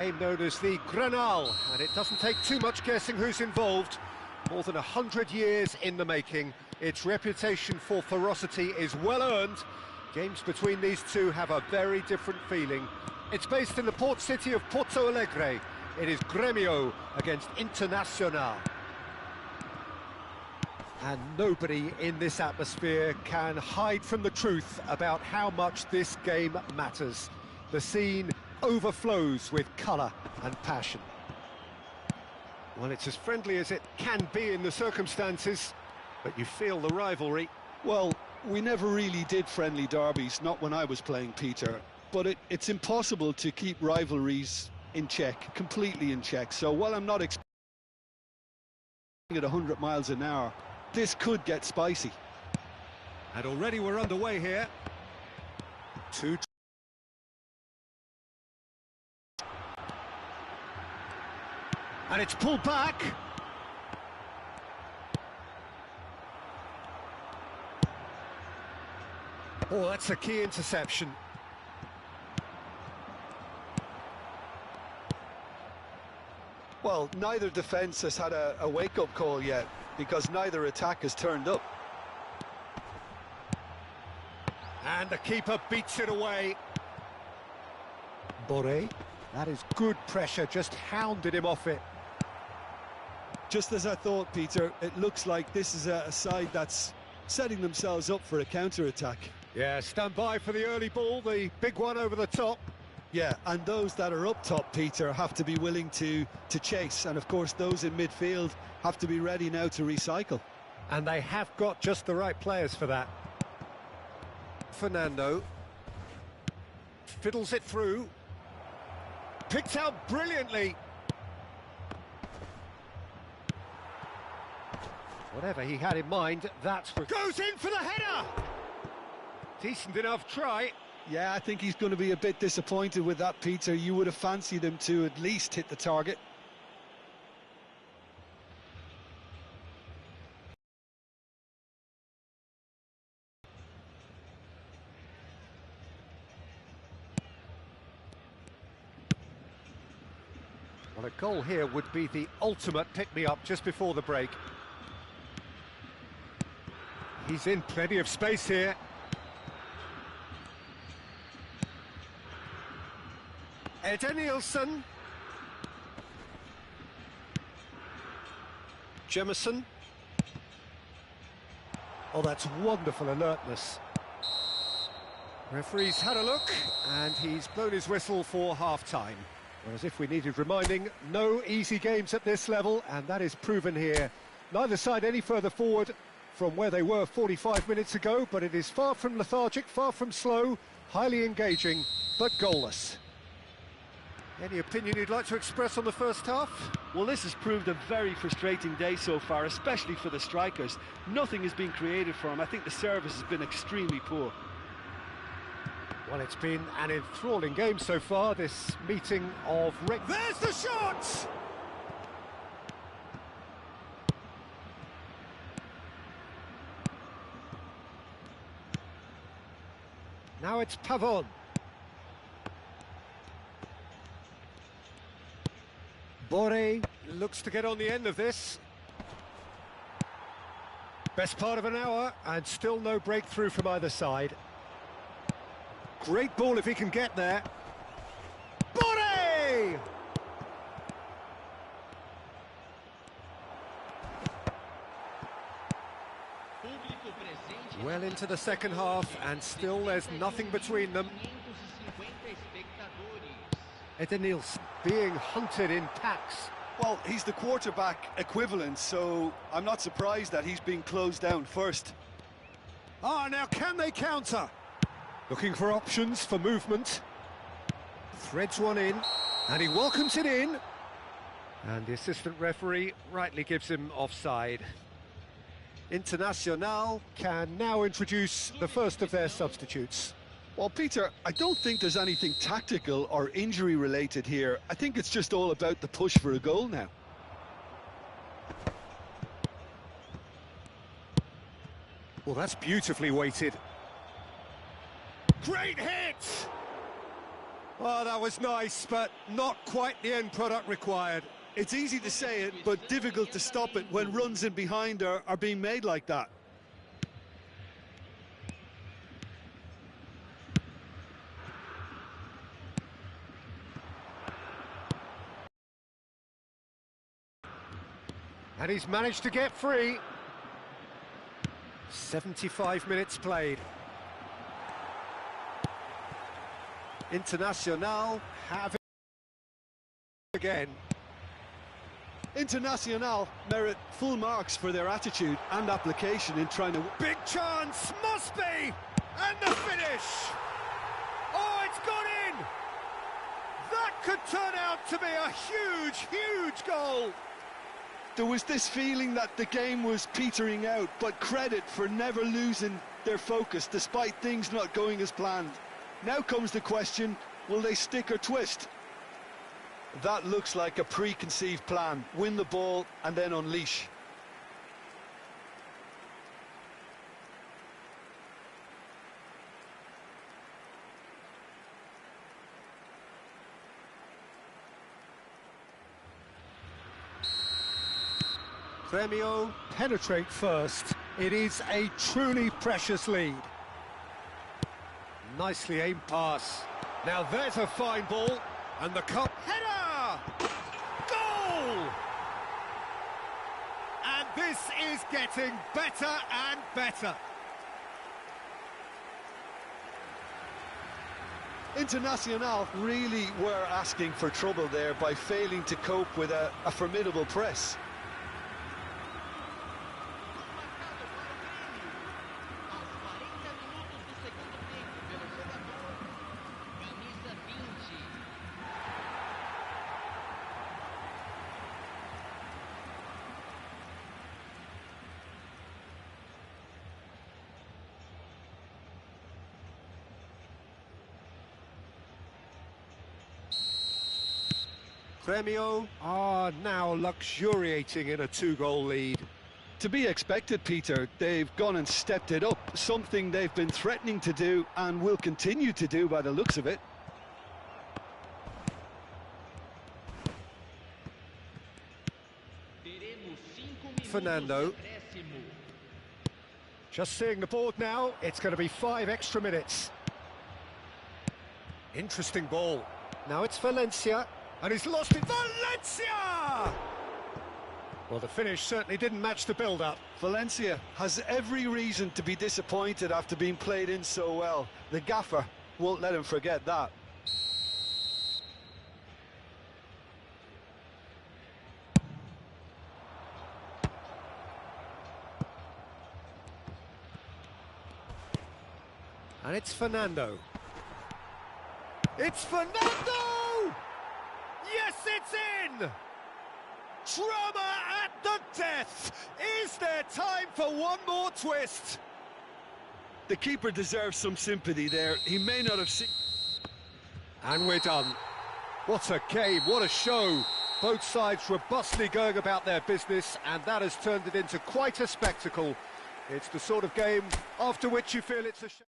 Game known as the canal, and it doesn't take too much guessing who's involved. More than 100 years in the making, its reputation for ferocity is well earned. Games between these two have a very different feeling. It's based in the port city of Porto Alegre. It is Grêmio against Internacional. And nobody in this atmosphere can hide from the truth about how much this game matters. The scene overflows with colour and passion. Well, it's as friendly as it can be in the circumstances, but you feel the rivalry. Well, we never really did friendly derbies, not when I was playing, Peter. But it's impossible to keep rivalries in check, completely in check. So while I'm not expecting at 100 miles an hour, this could get spicy. And already we're underway here. And it's pulled back. Oh, that's a key interception. Well, neither defence has had a wake-up call yet, because neither attack has turned up. And the keeper beats it away. Boré, that is good pressure, just hounded him off it. Just as I thought, Peter, it looks like this is a side that's setting themselves up for a counter-attack. Yeah, stand by for the early ball, the big one over the top. Yeah, and those that are up top, Peter, have to be willing to chase. And, of course, those in midfield have to be ready now to recycle. And they have got just the right players for that. Fernando fiddles it through. Picked out brilliantly. Whatever he had in mind, that's what goes in for the header! Decent enough try. Yeah, I think he's going to be a bit disappointed with that, Peter. You would have fancied him to at least hit the target. Well, a goal here would be the ultimate pick-me-up just before the break. He's in plenty of space here. Nielsen. Jemison. Oh, that's wonderful alertness. Referee's had a look, and he's blown his whistle for half-time. Whereas if we needed reminding, no easy games at this level, and that is proven here. Neither side any further forward from where they were 45 minutes ago, but it is far from lethargic, far from slow, highly engaging, but goalless. Any opinion you'd like to express on the first half? Well, this has proved a very frustrating day so far, especially for the strikers. Nothing has been created for them. I think the service has been extremely poor. Well, it's been an enthralling game so far, this meeting of... There's the shot! Now it's Pavon. Boré looks to get on the end of this. Best part of an hour, and still no breakthrough from either side. Great ball if he can get there. Boré! Well into the second half, and still there's nothing between them. Nielsen being hunted in packs. Well, he's the quarterback equivalent, so I'm not surprised that he's been closed down first. Ah, now can they counter? Looking for options for movement. Threads one in, and he welcomes it in. And the assistant referee rightly gives him offside. Internacional can now introduce the first of their substitutes. Well, Peter, I don't think there's anything tactical or injury-related here. I think it's just all about the push for a goal now. Well, that's beautifully weighted. Great hit! Oh, that was nice, but not quite the end product required. It's easy to say it, but difficult to stop it when runs in behind are being made like that. And he's managed to get free. 75 minutes played. Internacional have it again. Internacional merit full marks for their attitude and application in trying to... Big chance, must be! And the finish! Oh, it's gone in! That could turn out to be a huge, huge goal! There was this feeling that the game was petering out, but credit for never losing their focus despite things not going as planned. Now comes the question, will they stick or twist? That looks like a preconceived plan. Win the ball and then unleash. Grêmio penetrate first. It is a truly precious lead. Nicely aimed pass. Now there's a fine ball. And the cup header! Goal! And this is getting better and better. Internacional really were asking for trouble there by failing to cope with a formidable press. Grêmio are now luxuriating in a two-goal lead. To be expected, Peter. They've gone and stepped it up, something they've been threatening to do and will continue to do by the looks of it. Fernando. Just seeing the board now, it's going to be 5 extra minutes. Interesting ball. Now it's Valencia. And he's lost it. Valencia! Well, the finish certainly didn't match the build-up. Valencia has every reason to be disappointed after being played in so well. The gaffer won't let him forget that. And it's Fernando. It's Fernando! Yes, it's in! Drama at the death! Is there time for one more twist? The keeper deserves some sympathy there. He may not have seen... And we're done. What a game, what a show. Both sides robustly going about their business, and that has turned it into quite a spectacle. It's the sort of game after which you feel it's a shame.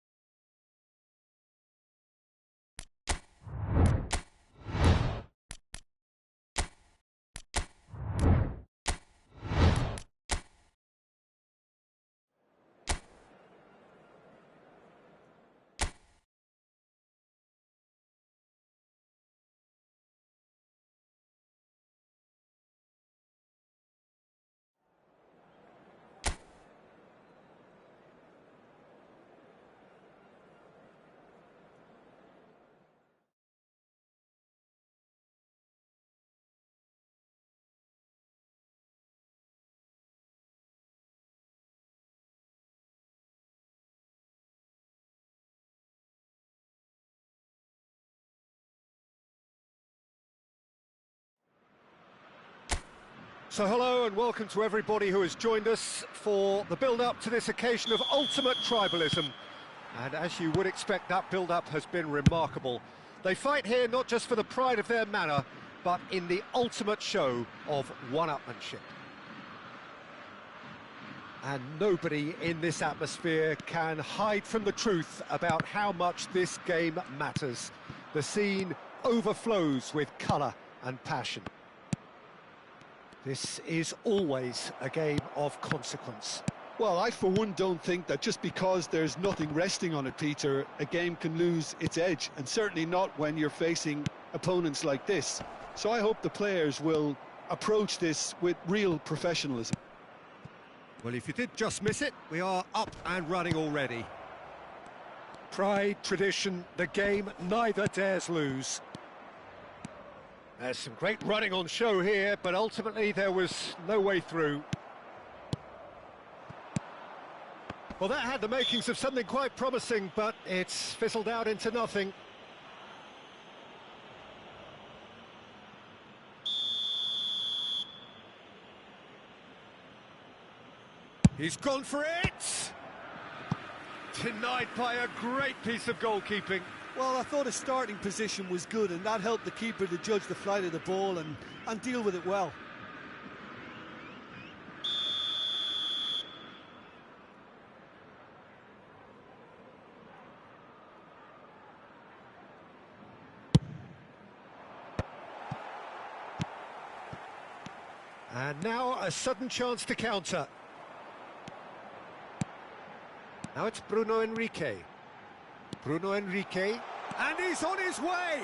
So hello and welcome to everybody who has joined us for the build-up to this occasion of ultimate tribalism. And as you would expect, that build-up has been remarkable. They fight here not just for the pride of their manor, but in the ultimate show of one-upmanship. And nobody in this atmosphere can hide from the truth about how much this game matters. The scene overflows with colour and passion. This is always a game of consequence. Well, I for one don't think that just because there's nothing resting on it, Peter, a game can lose its edge, and certainly not when you're facing opponents like this. So I hope the players will approach this with real professionalism. Well, if you did just miss it, we are up and running already. Pride, tradition, the game neither dares lose. There's some great running on show here, but ultimately there was no way through. Well, that had the makings of something quite promising, but it's fizzled out into nothing. He's gone for it! Denied by a great piece of goalkeeping. Well, I thought his starting position was good, and that helped the keeper to judge the flight of the ball and deal with it well. And now a sudden chance to counter. Now it's Bruno Henrique. Bruno Henrique, and he's on his way!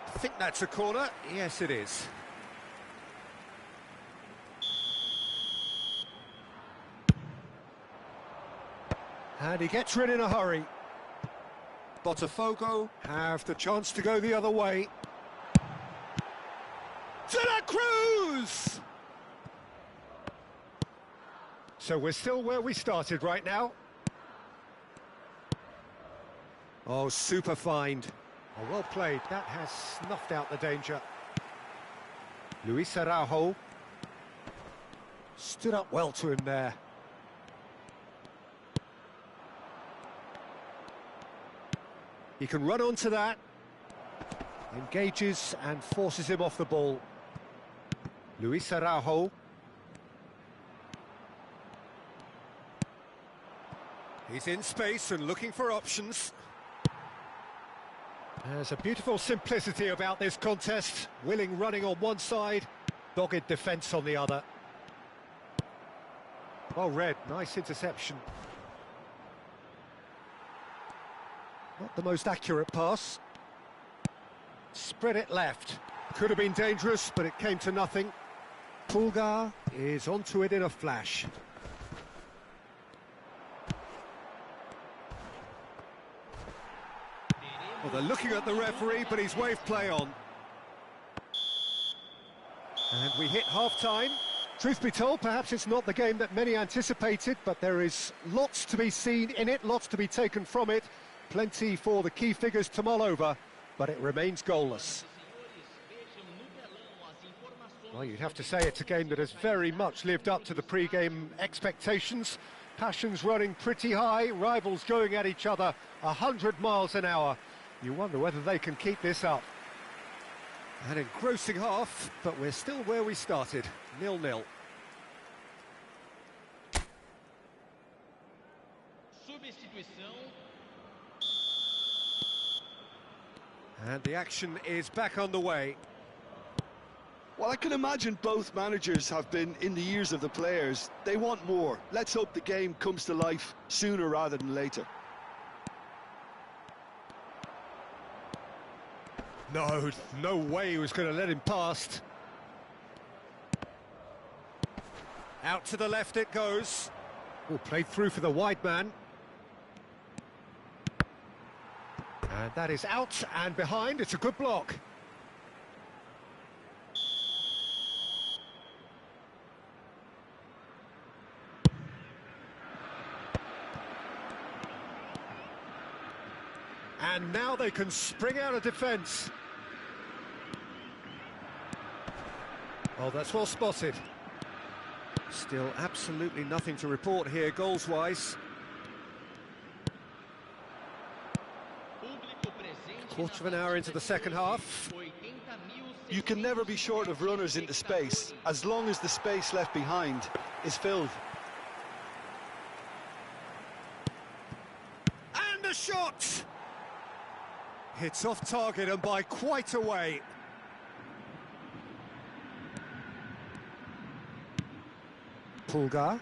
I think that's a corner. Yes, it is. And he gets rid in a hurry. Botafogo have the chance to go the other way. De La Cruz! So we're still where we started right now. Oh, super find. Oh, well played. That has snuffed out the danger. Luis Araujo stood up well to him there. He can run onto that. Engages and forces him off the ball. Luis Araujo. He's in space and looking for options. There's a beautiful simplicity about this contest. Willing running on one side, dogged defence on the other. Well read, nice interception. Not the most accurate pass. Spread it left. Could have been dangerous, but it came to nothing. Pulgar is onto it in a flash. Well, they're looking at the referee, but he's waved play on. And we hit half-time. Truth be told, perhaps it's not the game that many anticipated, but there is lots to be seen in it, lots to be taken from it. Plenty for the key figures to mull over, but it remains goalless. Well, you'd have to say it's a game that has very much lived up to the pre-game expectations. Passions running pretty high, rivals going at each other 100 miles an hour. You wonder whether they can keep this up. An engrossing half, but we're still where we started, 0-0. And the action is back underway. Well, I can imagine both managers have been in the ears of the players. They want more. Let's hope the game comes to life sooner rather than later. No way he was going to let him past. Out to the left it goes. Oh, played through for the wide man. And that is out and behind. It's a good block. And now they can spring out of defence. Oh, that's well spotted. Still absolutely nothing to report here, goals-wise. Quarter of an hour into the second half. You can never be short of runners into space, as long as the space left behind is filled. And a shot! It's off target and by quite a way. Pulgar.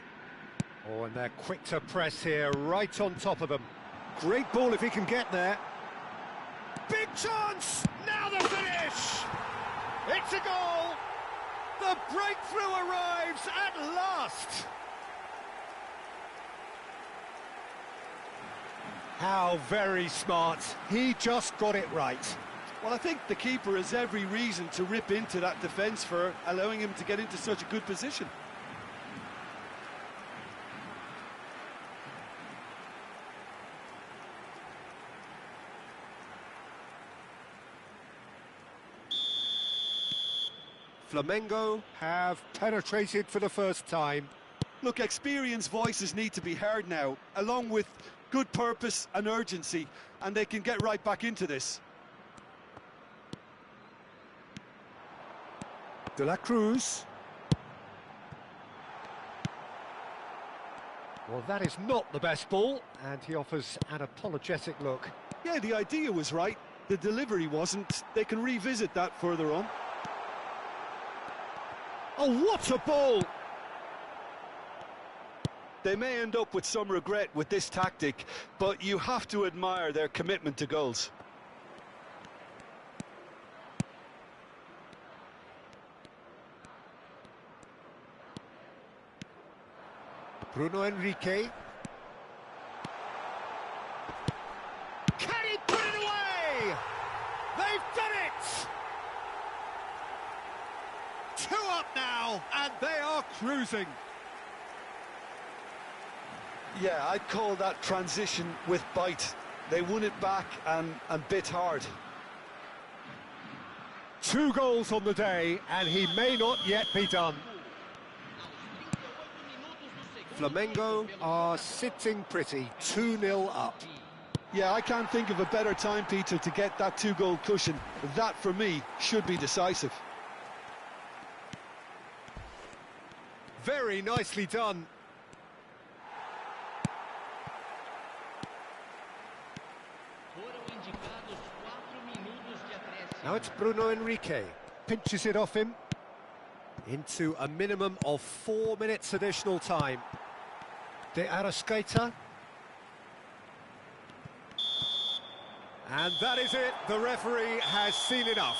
Oh, and they're quick to press here, right on top of them. Great ball if he can get there. Big chance! Now the finish! It's a goal! The breakthrough arrives at last! How very smart. He just got it right. Well, I think the keeper has every reason to rip into that defence for allowing him to get into such a good position. Flamengo have penetrated for the first time. Look, experienced voices need to be heard now, along with good purpose and urgency, and they can get right back into this. De la Cruz. Well, that is not the best ball, and he offers an apologetic look. Yeah, the idea was right, the delivery wasn't. They can revisit that further on. Oh, what a ball! They may end up with some regret with this tactic, but you have to admire their commitment to goals. Bruno Henrique. Can he put it away? They've done it! 2 up now, and they are cruising. Yeah, I'd call that transition with bite. They won it back and bit hard. 2 goals on the day, and he may not yet be done. Flamengo are sitting pretty, 2-0 up. Yeah, I can't think of a better time, Peter, to get that 2-goal cushion. That, for me, should be decisive. Very nicely done. Now it's Bruno Henrique. Pinches it off him. Into a minimum of 4 minutes additional time. De Arrascaeta. And that is it. The referee has seen enough.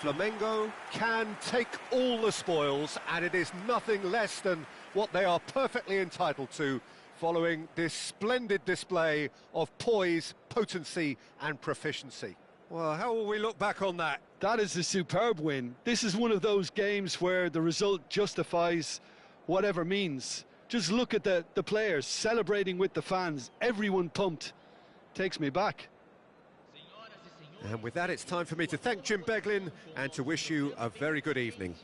Flamengo can take all the spoils, and it is nothing less than what they are perfectly entitled to, following this splendid display of poise, potency and proficiency. Well, how will we look back on that? That is a superb win. This is one of those games where the result justifies whatever means. Just look at the players celebrating with the fans, everyone pumped. Takes me back. And with that, it's time for me to thank Jim Beglin and to wish you a very good evening.